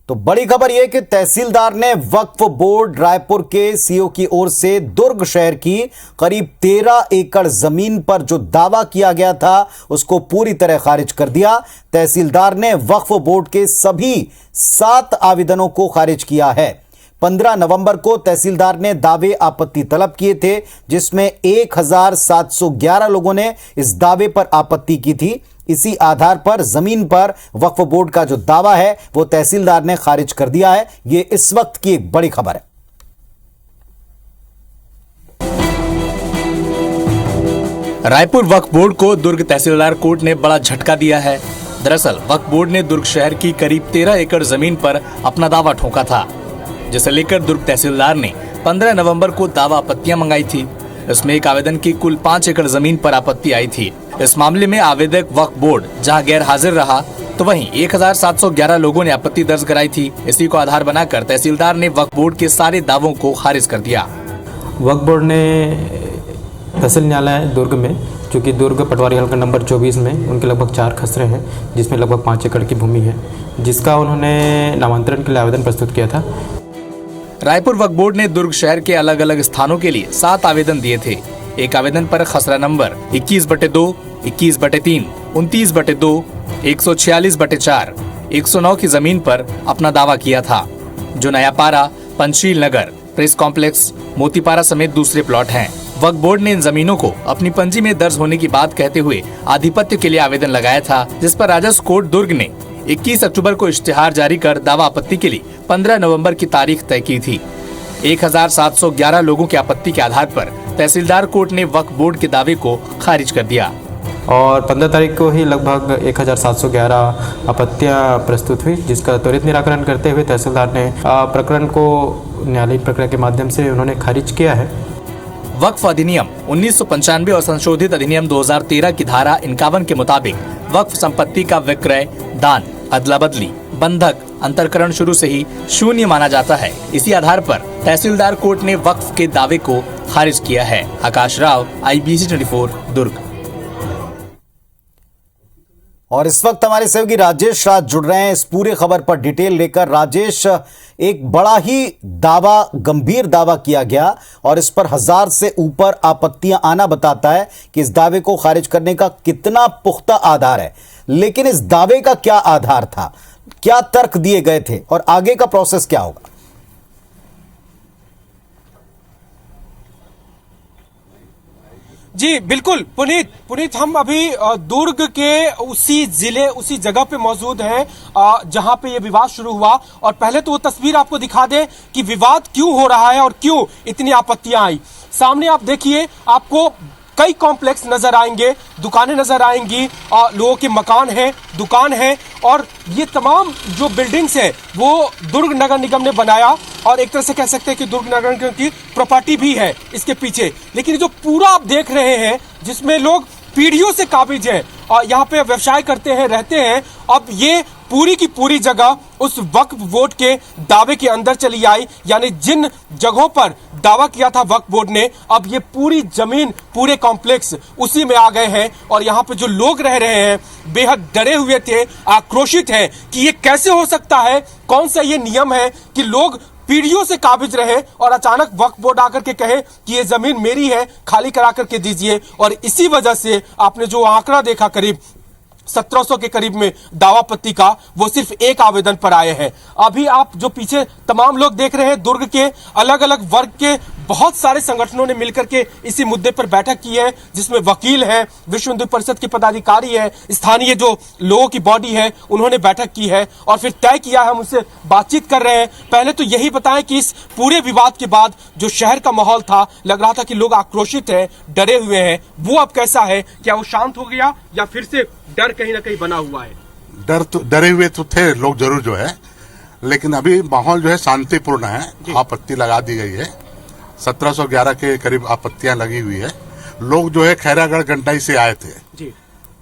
तो बड़ी खबर यह कि तहसीलदार ने वक्फ बोर्ड रायपुर के सीओ की ओर से दुर्ग शहर की करीब 13 एकड़ जमीन पर जो दावा किया गया था उसको पूरी तरह खारिज कर दिया। तहसीलदार ने वक्फ बोर्ड के सभी 7 आवेदनों को खारिज किया है। 15 नवंबर को तहसीलदार ने दावे आपत्ति तलब किए थे, जिसमें 1711 लोगों ने इस दावे पर आपत्ति की थी। इसी आधार पर जमीन पर वक्फ बोर्ड का जो दावा है वो तहसीलदार ने खारिज कर दिया है। यह इस वक्त की एक बड़ी खबर है। रायपुर वक्फ बोर्ड को दुर्ग तहसीलदार कोर्ट ने बड़ा झटका दिया है। दरअसल वक्फ बोर्ड ने दुर्ग शहर की करीब 13 एकड़ जमीन पर अपना दावा ठोका था, जिसे लेकर दुर्ग तहसीलदार ने 15 नवंबर को दावा आपत्तियां मंगाई थी। इसमें एक आवेदन की कुल 5 एकड़ जमीन पर आपत्ति आई थी। इस मामले में आवेदक वक्फ बोर्ड जहां गैर हाजिर रहा, तो वहीं 1711 लोगों ने आपत्ति दर्ज कराई थी। इसी को आधार बनाकर तहसीलदार ने वक्फ बोर्ड के सारे दावों को खारिज कर दिया। वक्फ बोर्ड ने तहसील न्यायालय दुर्ग में, चूँकि दुर्ग पटवारी हल्का नंबर 24 में उनके लगभग 4 खसरे हैं, जिसमें लगभग 5 एकड़ की भूमि है, जिसका उन्होंने नामांतरण के लिए आवेदन प्रस्तुत किया था। रायपुर वक्फ बोर्ड ने दुर्ग शहर के अलग अलग स्थानों के लिए 7 आवेदन दिए थे। एक आवेदन पर खसरा नंबर 21/2, 21/3, 29/2, 146/4, 109 की जमीन पर अपना दावा किया था, जो नयापारा, पंचशील नगर, प्रेस कॉम्प्लेक्स, मोतीपारा समेत दूसरे प्लॉट हैं। वक्फ बोर्ड ने इन जमीनों को अपनी पंजी में दर्ज होने की बात कहते हुए आधिपत्य के लिए आवेदन लगाया था, जिस पर राजस्व कोर्ट दुर्ग ने 21 अक्टूबर को इश्तिहार जारी कर दावा आपत्ति के लिए 15 नवंबर की तारीख तय की थी। 1711 लोगों की आपत्ति के आधार पर तहसीलदार कोर्ट ने वक्फ बोर्ड के दावे को खारिज कर दिया और 15 तारीख को ही लगभग 1711 आपत्तियां प्रस्तुत हुई, जिसका त्वरित निराकरण करते हुए तहसीलदार ने प्रकरण को न्यायालयिक प्रक्रिया के माध्यम से उन्होंने खारिज किया है। वक्फ अधिनियम 1995 और संशोधित अधिनियम 2013 की धारा 51 के मुताबिक वक्फ संपत्ति का विक्रय, दान, अदला बदली, बंधक, अंतरकरण शुरू से ही शून्य माना जाता है। इसी आधार पर तहसीलदार कोर्ट ने वक्फ के दावे को खारिज किया है। आकाश राव, IBC 24, दुर्ग। और इस वक्त हमारे सहयोगी राजेश राज जुड़ रहे हैं इस पूरे खबर पर डिटेल लेकर। राजेश, एक बड़ा ही दावा, गंभीर दावा किया गया और इस पर 1000 से ऊपर आपत्तियां आना बताता है कि इस दावे को खारिज करने का कितना पुख्ता आधार है। लेकिन इस दावे का क्या आधार था, क्या तर्क दिए गए थे और आगे का प्रोसेस क्या होगा? जी बिल्कुल पुनीत, हम अभी दुर्ग के उसी जिले, उसी जगह पे मौजूद हैं जहां पे ये विवाद शुरू हुआ। और पहले तो वो तस्वीर आपको दिखा दे कि विवाद क्यों हो रहा है और क्यों इतनी आपत्तियां आई। सामने आप देखिए, आपको कई कॉम्प्लेक्स नजर आएंगे, दुकानें नजर आएंगी, लोगों के मकान हैं, दुकान है, और ये तमाम जो बिल्डिंग्स है वो दुर्ग नगर निगम ने बनाया और एक तरह से कह सकते हैं कि दुर्ग नगर निगम की प्रॉपर्टी भी है इसके पीछे। लेकिन जो पूरा आप देख रहे हैं, जिसमें लोग पीढ़ियों से काबिज हैं और यहाँ पे व्यवसाय करते हैं, रहते हैं, अब ये पूरी की पूरी जगह उस वक्फ बोर्ड के दावे के अंदर चली आई। यानी जिन जगहों पर दावा किया था वक्फ बोर्ड ने, अब ये पूरी जमीन, पूरे कॉम्प्लेक्स उसी में आ गए हैं। और यहाँ पे जो लोग रह रहे हैं बेहद डरे हुए थे, आक्रोशित हैं कि ये कैसे हो सकता है, कौन सा ये नियम है कि लोग पीढ़ियों से काबिज रहे और अचानक वक्फ बोर्ड आकर के कहे कि ये जमीन मेरी है, खाली करा करके दीजिए। और इसी वजह से आपने जो आंकड़ा देखा, करीब 1700 के करीब में दावापत्ति का, वो सिर्फ एक आवेदन पर आए हैं। अभी आप जो पीछे तमाम लोग देख रहे हैं, दुर्ग के अलग अलग वर्ग के बहुत सारे संगठनों ने मिलकर के इसी मुद्दे पर बैठक की है, जिसमें वकील हैं, विश्व हिंदू परिषद के पदाधिकारी है, स्थानीय जो लोगों की बॉडी है उन्होंने बैठक की है और फिर तय किया है, हम उनसे बातचीत कर रहे हैं। पहले तो यही बताएं कि इस पूरे विवाद के बाद जो शहर का माहौल था, लग रहा था कि लोग आक्रोशित हैं, डरे हुए हैं, वो अब कैसा है? क्या वो शांत हो गया या फिर से डर कहीं ना कहीं बना हुआ है? डरे हुए तो थे लोग जरूर जो है, लेकिन अभी माहौल जो है शांतिपूर्ण है। आपत्ति लगा दी गई है, 1711 के करीब आपत्तियां लगी हुई है। लोग जो है खैरागढ़ गंडाई से आए थे जी,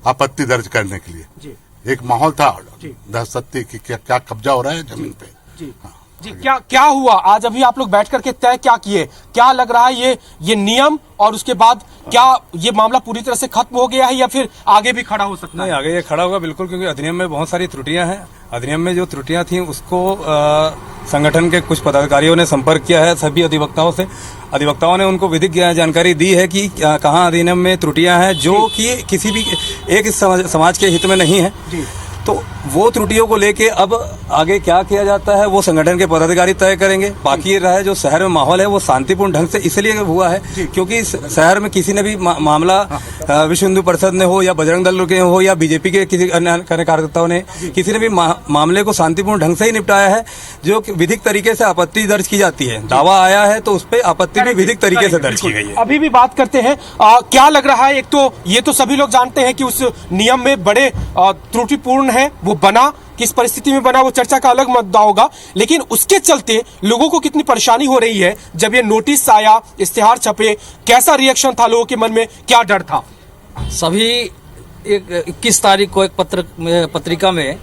आपत्ति दर्ज करने के लिए जी। एक माहौल था दहशत की क्या कब्जा हो रहा है जमीन पे जी। हाँ। जी क्या क्या हुआ आज? अभी आप लोग बैठ करके तय क्या किए? क्या लग रहा है ये नियम और उसके बाद क्या ये मामला पूरी तरह से खत्म हो गया है या फिर आगे भी खड़ा हो सकता है? नहीं, आगे ये खड़ा होगा बिल्कुल, क्योंकि अधिनियम में बहुत सारी त्रुटियां हैं। अधिनियम में जो त्रुटियां थी उसको संगठन के कुछ पदाधिकारियों ने संपर्क किया है सभी अधिवक्ताओं से। अधिवक्ताओं ने उनको विधिक जानकारी दी है कि कहाँ अधिनियम में त्रुटियां हैं जो कि किसी भी एक समाज के हित में नहीं है। तो वो त्रुटियों को लेके अब आगे क्या किया जाता है वो संगठन के पदाधिकारी तय करेंगे। बाकी ये रहा है जो शहर में माहौल है वो शांतिपूर्ण ढंग से इसलिए हुआ है क्योंकि शहर में किसी ने भी मामला विश्व हिंदू परिषद ने हो या बजरंग दल के हो या बीजेपी के किसी अन्य कार्यकर्ताओं ने किसी ने भी मामले को शांतिपूर्ण ढंग से ही निपटाया है। जो विधिक तरीके से आपत्ति दर्ज की जाती है, दावा आया है तो उस पर आपत्ति भी विधिक तरीके से दर्ज की गई है। अभी भी बात करते हैं क्या लग रहा है? एक तो ये तो सभी लोग जानते हैं कि उस नियम में बड़े त्रुटिपूर्ण है, वो बना किस परिस्थिति में बना वो चर्चा का अलग मुद्दा होगा, लेकिन उसके चलते लोगों को कितनी परेशानी हो रही है जब ये नोटिस आया, इश्तिहार छपे, कैसा रिएक्शन था लोगों के मन में, क्या डर था? सभी 21 तारीख को एक पत्रिका में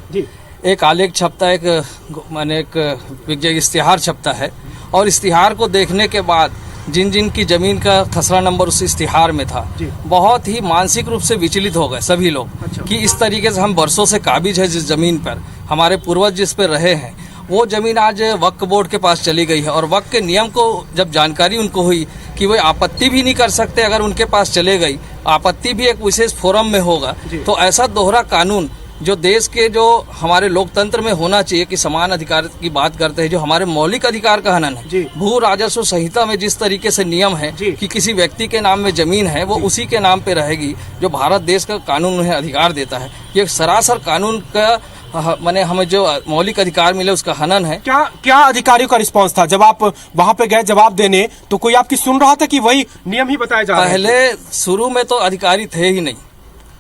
एक आलेख छपता है, एक इश्तिहार छपता है और इश्तिहार को देखने के बाद जिन जिन की जमीन का खसरा नंबर उस इश्तिहार में था बहुत ही मानसिक रूप से विचलित हो गए सभी लोग कि इस तरीके से हम बरसों से काबिज है जिस जमीन पर हमारे पूर्वज जिस पर रहे हैं वो जमीन आज वक्फ बोर्ड के पास चली गई है। और वक्फ के नियम को जब जानकारी उनको हुई कि वो आपत्ति भी नहीं कर सकते, अगर उनके पास चले गई आपत्ति भी एक विशेष फोरम में होगा, तो ऐसा दोहरा कानून जो देश के जो हमारे लोकतंत्र में होना चाहिए कि समान अधिकार की बात करते हैं, जो हमारे मौलिक अधिकार का हनन है। भू राजस्व संहिता में जिस तरीके से नियम है कि किसी व्यक्ति के नाम में जमीन है वो उसी के नाम पे रहेगी, जो भारत देश का कानून उन्हें अधिकार देता है, ये सरासर कानून का माने हमें जो मौलिक अधिकार मिले उसका हनन है। क्या अधिकारियों का रिस्पांस था जब आप वहां पे गए जवाब देने? तो कोई आपकी सुन रहा था कि वही नियम ही बताया जा रहा है? पहले शुरू में तो अधिकारी थे ही नहीं।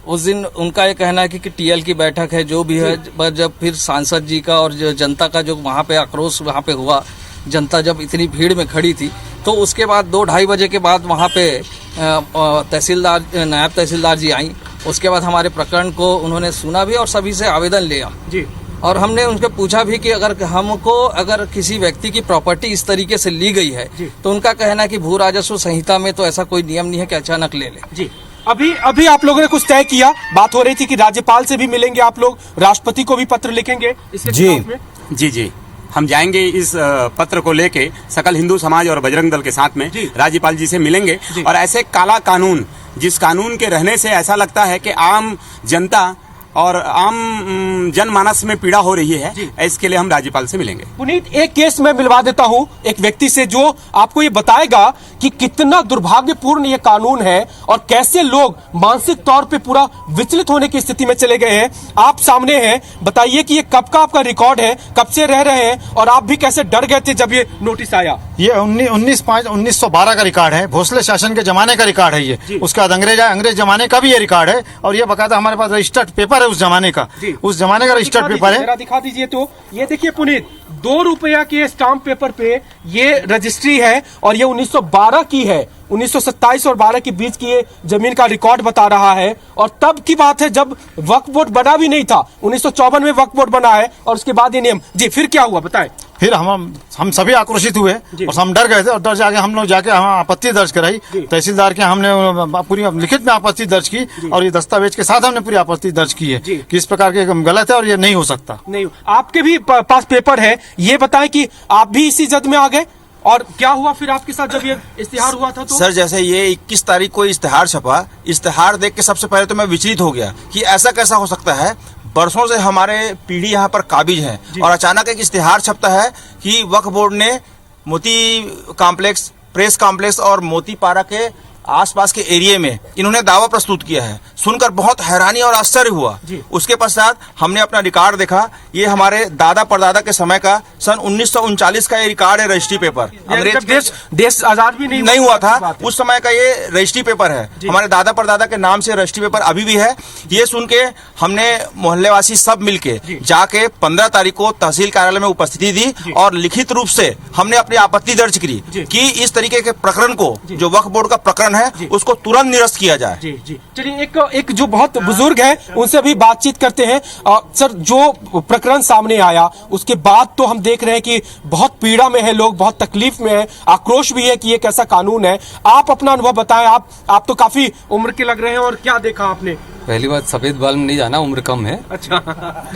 उस दिन उनका ये कहना है कि टीएल की बैठक है जो भी है, जब फिर सांसद जी का और जो जनता का जो वहाँ पे आक्रोश वहाँ पे हुआ, जनता जब इतनी भीड़ में खड़ी थी, तो उसके बाद 2-2:30 बजे के बाद वहाँ पे तहसीलदार नायब तहसीलदार जी आई। उसके बाद हमारे प्रकरण को उन्होंने सुना भी और सभी से आवेदन लिया जी। और हमने उनसे पूछा भी कि अगर किसी व्यक्ति की प्रॉपर्टी इस तरीके से ली गई है तो उनका कहना है कि भू राजस्व संहिता में तो ऐसा कोई नियम नहीं है कि अचानक ले ले जी। अभी आप लोगों ने कुछ तय किया, बात हो रही थी कि राज्यपाल से भी मिलेंगे आप लोग, राष्ट्रपति को भी पत्र लिखेंगे इसके खिलाफ में? जी, हम जाएंगे इस पत्र को लेके सकल हिंदू समाज और बजरंग दल के साथ में राज्यपाल जी से मिलेंगे। और ऐसे काला कानून, जिस कानून के रहने से ऐसा लगता है कि आम जनता और आम जनमानस में पीड़ा हो रही है, इसके लिए हम राज्यपाल से मिलेंगे। पुनीत, एक केस में मिलवा देता हूं एक व्यक्ति से जो आपको ये बताएगा कि कितना दुर्भाग्यपूर्ण ये कानून है और कैसे लोग मानसिक तौर पे पूरा विचलित होने की स्थिति में चले गए हैं। आप सामने हैं, बताइए कि ये कब का आपका रिकॉर्ड है, कब से रह रहे हैं और आप भी कैसे डर गए थे जब ये नोटिस आया? ये 19/5/1912 का रिकॉर्ड है, भोसले शासन के जमाने का रिकॉर्ड है ये। उसका अंग्रेज जमाने का भी ये रिकॉर्ड है और ये बकायदा हमारे पास रजिस्टर्ड पेपर है उस जमाने का रजिस्टर्ड पेपर है। दिखा दीजिए। तो ये देखिए पुनीत, 2 रुपया के स्टाम्प पेपर पे ये रजिस्ट्री है और ये 1912 की है। 1927 और 12 के बीच की ये जमीन का रिकॉर्ड बता रहा है और तब की बात है जब वक्फ बोर्ड बना भी नहीं था। 1954 में वक्फ बोर्ड बना है और उसके बाद ये नियम। जी, फिर क्या हुआ बताएं? फिर हम सभी आक्रोशित हुए और हम डर गए थे और डर जाके हम लोग जाके हम आपत्ति दर्ज कराई तहसीलदार के। हमने पूरी लिखित में आपत्ति दर्ज की और ये दस्तावेज के साथ हमने पूरी आपत्ति दर्ज की है कि इस प्रकार के गलत है और ये नहीं हो सकता। नहीं, आपके भी पास पेपर है, ये बताएं कि आप भी इसी जद में आ गए और क्या हुआ फिर आपके साथ जब ये इश्तिहार हुआ था? तो सर, जैसे ये 21 तारीख को इश्तिहार छपा, इश्तिहार देख के सबसे पहले तो मैं विचलित हो गया कि ऐसा कैसा हो सकता है। बरसों से हमारे पीढ़ी यहाँ पर काबिज है और अचानक एक इश्तिहार छपता है कि वक्फ बोर्ड ने मोती कॉम्प्लेक्स, प्रेस कॉम्प्लेक्स और मोती पारा के आसपास के एरिया में इन्होंने दावा प्रस्तुत किया है। सुनकर बहुत हैरानी और आश्चर्य हुआ। उसके पश्चात हमने अपना रिकॉर्ड देखा, ये हमारे दादा परदादा के समय का सन 1939 का ये रिकॉर्ड है, रजिस्ट्री पेपर। अंग्रेज देश आजाद भी नहीं हुआ था उस समय का ये रजिस्ट्री पेपर है। हमारे दादा परदादा के नाम से रजिस्ट्री पेपर अभी भी है। ये सुन के हमने मोहल्लेवासी सब मिलके जाके 15 तारीख को तहसील कार्यालय में उपस्थिति दी और लिखित रूप से हमने अपनी आपत्ति दर्ज करी कि इस तरीके के प्रकरण को, जो वक्फ बोर्ड का प्रकरण है, उसको तुरंत निरस्त किया जाए। चलिए एक जो बहुत बुजुर्ग है उनसे अभी बातचीत करते हैं। सर, जो प्रकरण सामने आया उसके बाद तो हम देख रहे हैं कि बहुत पीड़ा में है लोग, बहुत तकलीफ में है, आक्रोश भी है कि ये कैसा कानून है। आप अपना अनुभव बताएं। आप तो काफी उम्र के लग रहे हैं, और क्या देखा आपने? पहली बात, सफेद बाल में नहीं जाना, उम्र कम है। अच्छा,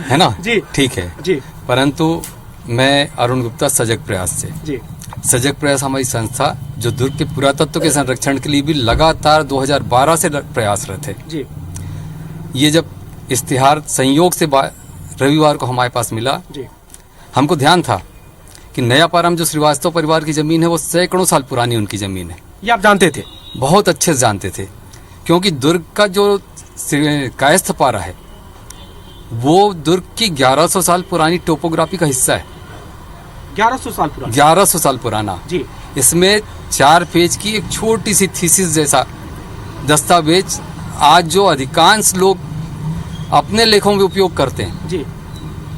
है ना जी, ठीक है जी। परंतु मैं अरुण गुप्ता, सजग प्रयास से। जी। सजग प्रयास हमारी संस्था जो दुर्ग के पुरातत्व के संरक्षण के लिए भी लगातार 2012 से प्रयासरत है। जी। ये जब इश्तिहार संयोग से रविवार को हमारे पास मिला, जी। हमको ध्यान था कि नया पाराम जो श्रीवास्तव परिवार की जमीन है वो सैकड़ों साल पुरानी उनकी जमीन है। ये आप जानते थे? बहुत अच्छे से जानते थे, क्योंकि दुर्ग का जो कायस्थ पारा है वो दुर्ग की 1100 साल पुरानी टोपोग्राफी का हिस्सा है। 1100 साल पुराना? 1100 साल पुराना जी। इसमें 4 पेज की एक छोटी सी थीसिस जैसा दस्तावेज आज जो अधिकांश लोग अपने लेखों में उपयोग करते हैं, जी,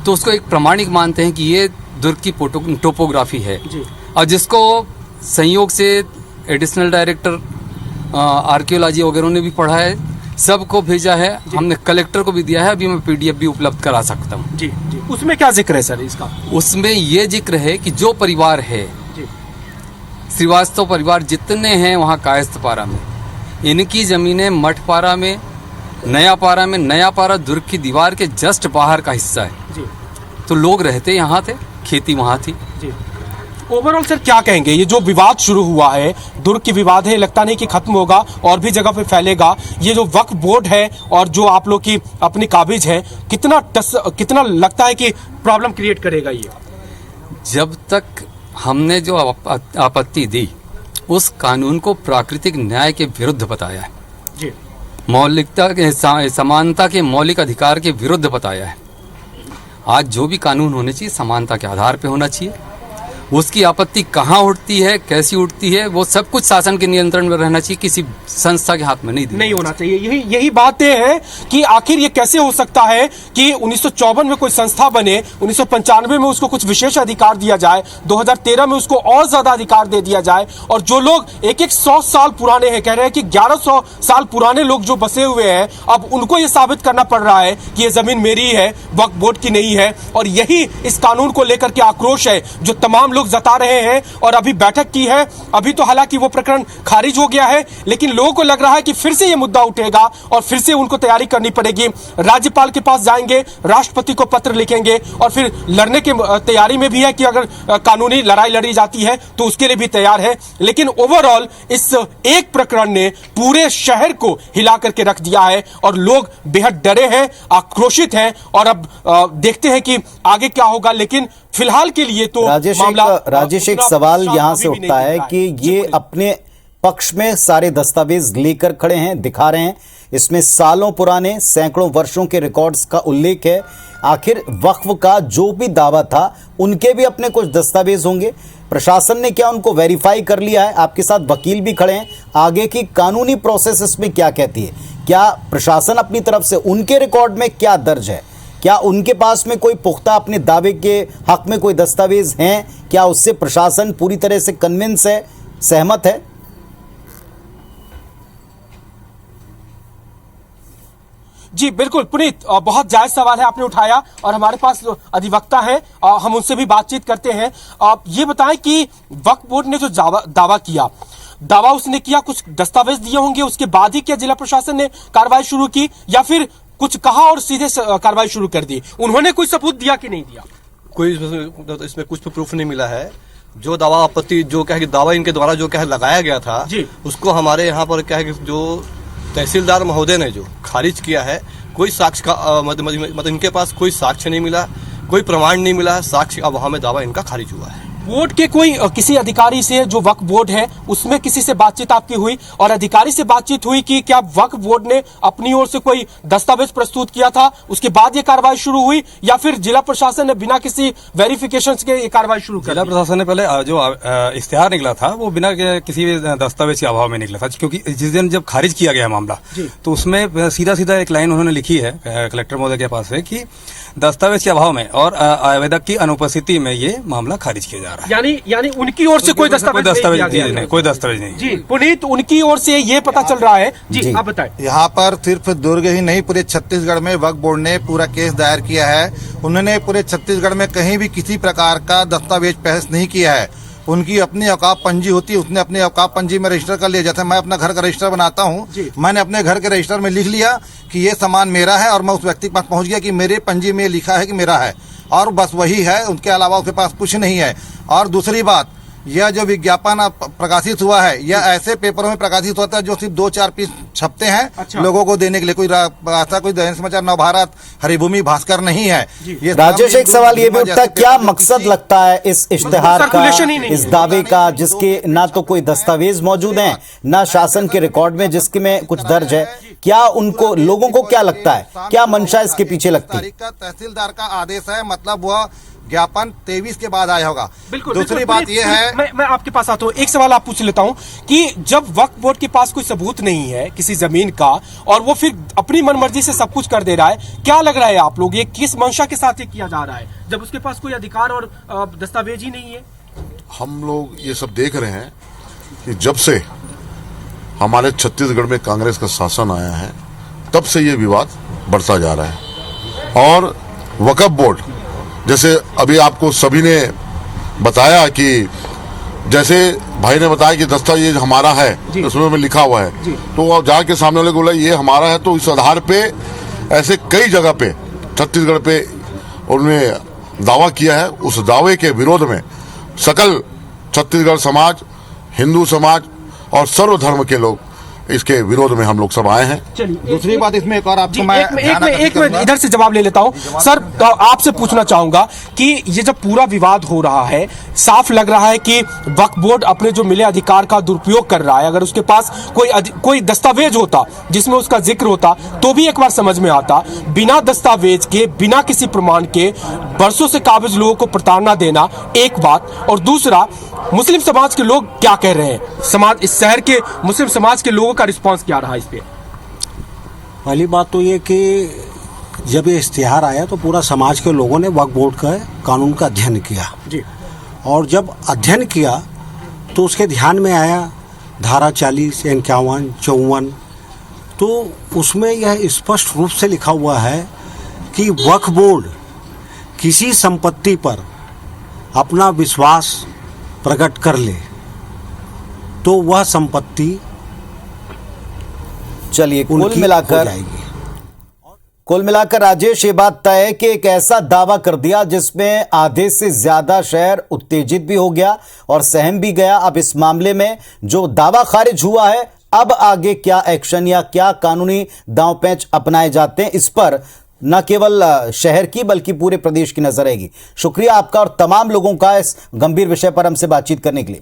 तो उसको एक प्रमाणिक मानते हैं कि ये दुर्ग की टोपोग्राफी है। जी। और जिसको संयोग से एडिशनल डायरेक्टर आर्कियोलॉजी वगैरह ने भी पढ़ा है, सबको भेजा है, हमने कलेक्टर को भी दिया है, अभी मैं पीडीएफ भी उपलब्ध करा सकता हूँ। जी, जी। उसमें क्या जिक्र है सर इसका? उसमें ये जिक्र है कि जो परिवार है, श्रीवास्तव परिवार जितने हैं वहाँ कायस्थपारा में, इनकी जमीनें मठपारा में, नया पारा दुर्ग की दीवार के जस्ट बाहर का हिस्सा है। जी। तो लोग रहते यहाँ थे, खेती वहाँ थी। जी। ओवरऑल सर क्या कहेंगे, ये जो विवाद शुरू हुआ है, दुर्ग की विवाद है, लगता नहीं कि खत्म होगा और भी जगह पे फैलेगा। ये जो वक्फ बोर्ड है और जो आप लोग की अपनी काबिज है, कितना लगता है कि प्रॉब्लम क्रिएट करेगा ये? जब तक हमने जो आपत्ति दी, उस कानून को प्राकृतिक न्याय के विरुद्ध बताया है, जी, मौलिकता के समानता के मौलिक अधिकार के विरुद्ध बताया है। आज जो भी कानून होने चाहिए समानता के आधार पे होना चाहिए। उसकी आपत्ति कहाँ उठती है, कैसी उठती है, वो सब कुछ शासन के नियंत्रण में रहना चाहिए, किसी संस्था के हाथ में नहीं होना चाहिए। यही बातें हैं कि आखिर ये कैसे हो सकता है कि 1954 में कोई संस्था बने, 1995 में उसको कुछ विशेष अधिकार दिया जाए, 2013 में उसको और ज्यादा अधिकार दे दिया जाए, और जो लोग एक 100 साल पुराने हैं, कह रहे हैं कि 1100 साल पुराने लोग जो बसे हुए हैं, अब उनको ये साबित करना पड़ रहा है कि ये जमीन मेरी है, वक्फ बोर्ड की नहीं है। और यही इस कानून को लेकर के आक्रोश है जो तमाम लोग जता रहे हैं। और अभी बैठक की है, अभी तो हालांकि वो प्रकरण खारिज हो गया है, लेकिन लोगों को लग रहा है कि फिर से ये मुद्दा उठेगा और फिर से उनको तैयारी करनी पड़ेगी। राज्यपाल के पास जाएंगे, राष्ट्रपति को पत्र लिखेंगे, और फिर लड़ने की तैयारी में भी है कि अगर कानूनी लड़ाई लड़ी जाती है तो उसके लिए भी तैयार है। लेकिन ओवरऑल इस एक प्रकरण ने पूरे शहर को हिला करके रख दिया है और लोग बेहद डरे हैं, आक्रोशित हैं, और अब देखते हैं कि आगे क्या होगा। लेकिन फिलहाल के लिए तो राजेश एक सवाल यहां से उठता है कि ये अपने पक्ष में सारे दस्तावेज लेकर खड़े हैं, दिखा रहे हैं, इसमें सालों पुराने सैकड़ों वर्षों के रिकॉर्ड्स का उल्लेख है। आखिर वक्फ का जो भी दावा था उनके भी अपने कुछ दस्तावेज होंगे, प्रशासन ने क्या उनको वेरीफाई कर लिया है? आपके साथ वकील भी खड़े हैं, आगे की कानूनी प्रोसेस इसमें क्या कहती है? क्या प्रशासन अपनी तरफ से उनके रिकॉर्ड में क्या दर्ज है? क्या उनके पास में कोई पुख्ता अपने दावे के हक में कोई दस्तावेज हैं? क्या उससे प्रशासन पूरी तरह से कन्विंस है, सहमत है? जी बिल्कुल पुनीत, बहुत जायज सवाल है आपने उठाया, और हमारे पास अधिवक्ता हैं, हम उनसे भी बातचीत करते हैं। आप ये बताएं कि वक्फ बोर्ड ने जो दावा किया, दावा उसने किया, कुछ दस्तावेज दिए होंगे, उसके बाद ही क्या जिला प्रशासन ने कार्रवाई शुरू की, या फिर कुछ कहा और सीधे कार्रवाई शुरू कर दी? उन्होंने कोई सबूत दिया कि नहीं दिया? कोई इसमें कुछ भी प्रूफ नहीं मिला है। जो दावा आपत्ति जो क्या है कि दावा इनके द्वारा जो क्या है लगाया गया था जी, उसको हमारे यहाँ पर क्या है कि जो तहसीलदार महोदय ने जो खारिज किया है, कोई साक्ष्य का मतलब इनके पास कोई साक्ष्य नहीं मिला, कोई प्रमाण नहीं मिला, साक्ष्य अभाव में दावा इनका खारिज हुआ है। बोर्ड के कोई किसी अधिकारी से, जो वक्फ बोर्ड है उसमें किसी से बातचीत आपकी हुई, और अधिकारी से बातचीत हुई कि क्या वक्फ बोर्ड ने अपनी ओर से कोई दस्तावेज प्रस्तुत किया था, उसके बाद ये कार्रवाई शुरू हुई, या फिर जिला प्रशासन ने बिना किसी वेरिफिकेशन के ये कार्रवाई शुरू कर? जिला प्रशासन ने पहले जो इश्तिहार निकला था वो बिना किसी दस्तावेज के अभाव में निकला था, क्योंकि जिस दिन जब खारिज किया गया मामला तो उसमें सीधा एक लाइन उन्होंने लिखी है कलेक्टर महोदय के पास से कि दस्तावेज के अभाव में और आवेदक की अनुपस्थिति में ये मामला खारिज किया जा रहा है। रहा है। यानी उनकी ओर से कोई दस्तावेज नहीं, कोई दस्तावेज नहीं। जी पुनीत, उनकी ओर से ये पता चल रहा है। जी आप बताएं। यहाँ पर सिर्फ दुर्ग ही नहीं, पूरे छत्तीसगढ़ में वक्फ बोर्ड ने पूरा केस दायर किया है। उन्होंने पूरे छत्तीसगढ़ में कहीं भी किसी प्रकार का दस्तावेज पेश नहीं किया है। उनकी अपनी औकाफ पंजी होती है, उसने अपनी औकाफ पंजी में रजिस्टर कर लिया। जैसे मैं अपना घर का रजिस्टर बनाता हूँ, मैंने अपने घर के रजिस्टर में लिख लिया कि ये सामान मेरा है, और मैं उस व्यक्ति के पास पहुँच गया कि मेरे पंजी में लिखा है कि मेरा है, और बस वही है, उनके अलावा उसके पास कुछ नहीं है। और दूसरी बात, यह जो विज्ञापन प्रकाशित हुआ है, यह ऐसे पेपरों में प्रकाशित होता है जो सिर्फ 2-4 पीस छपते हैं लोगों को देने के लिए। कोई ऐसा कोई दैनिक समाचार, नवभारत, हरिभूमि, भास्कर नहीं है। ये राजेश, एक सवाल ये भी उठता है, क्या मकसद लगता है इस इश्तेहार का, इस दावे का, जिसके ना तो कोई दस्तावेज मौजूद है, ना शासन के रिकॉर्ड में जिसके में कुछ दर्ज है? क्या उनको, लोगों को क्या लगता है, क्या मंशा इसके पीछे लगती है? तहसीलदार का आदेश है, मतलब वह ज्ञापन 23 के बाद आया होगा। दूसरी बात यह है, मैं आपके पास आता हूँ, एक सवाल आप पूछ लेता हूँ कि जब वक्फ बोर्ड के पास कोई सबूत नहीं है किसी जमीन का, और वो फिर अपनी मनमर्जी से सब कुछ कर दे रहा है, क्या लग रहा है आप लोग, ये किस मंशा के साथ ये किया जा रहा है, जब उसके पास कोई अधिकार और दस्तावेज ही नहीं है? हम लोग ये सब देख रहे हैं कि जब से हमारे छत्तीसगढ़ में कांग्रेस का शासन आया है, तब से ये विवाद बढ़ता जा रहा है। और वक्फ बोर्ड, जैसे अभी आपको सभी ने बताया कि जैसे भाई ने बताया कि दस्तावेज हमारा है, उसमें में लिखा हुआ है, तो जाके सामने वाले को बोला ये हमारा है, तो इस आधार पे ऐसे कई जगह पे छत्तीसगढ़ पे उन्होंने दावा किया है। उस दावे के विरोध में सकल छत्तीसगढ़ समाज, हिंदू समाज और सर्वधर्म के लोग, इसके विरोध में हम लोग सब आए हैं। दूसरी बात इसमें एक और आपको मैं एक मिनट इधर से जवाब ले लेता हूं। सर, तो आपसे पूछना चाहूंगा कि ये जब पूरा विवाद हो रहा है, साफ लग रहा है कि वक्फ बोर्ड अपने जो मिले अधिकार का दुरुपयोग कर रहा है। अगर उसके पास कोई दस्तावेज होता जिसमें उसका जिक्र होता तो भी एक बार समझ में आता। बिना दस्तावेज के, बिना किसी प्रमाण के बरसों से काबिज लोगों को प्रताड़ना देना एक बात, और दूसरा मुस्लिम समाज के लोग क्या कह रहे हैं, समाज, इस शहर के मुस्लिम समाज के लोगों का रिस्पांस क्या रहा इस पे? पहली बात तो ये कि जब ये इश्तिहार आया तो पूरा समाज के लोगों ने वक्फ बोर्ड का कानून का अध्ययन किया जी, और जब अध्ययन किया तो उसके ध्यान में आया धारा 40, 51, 54, तो उसमें यह स्पष्ट रूप से लिखा हुआ है कि वक्फ बोर्ड किसी संपत्ति पर अपना विश्वास प्रकट कर ले तो वह संपत्ति, चलिए कुल मिलाकर राजेश, ये बात तय है कि एक ऐसा दावा कर दिया जिसमें आधे से ज्यादा शहर उत्तेजित भी हो गया और सहम भी गया। अब इस मामले में जो दावा खारिज हुआ है, अब आगे क्या एक्शन या क्या कानूनी दांव-पेच अपनाए जाते हैं, इस पर न केवल शहर की बल्कि पूरे प्रदेश की नजर रहेगी। शुक्रिया आपका और तमाम लोगों का इस गंभीर विषय पर हमसे बातचीत करने के लिए।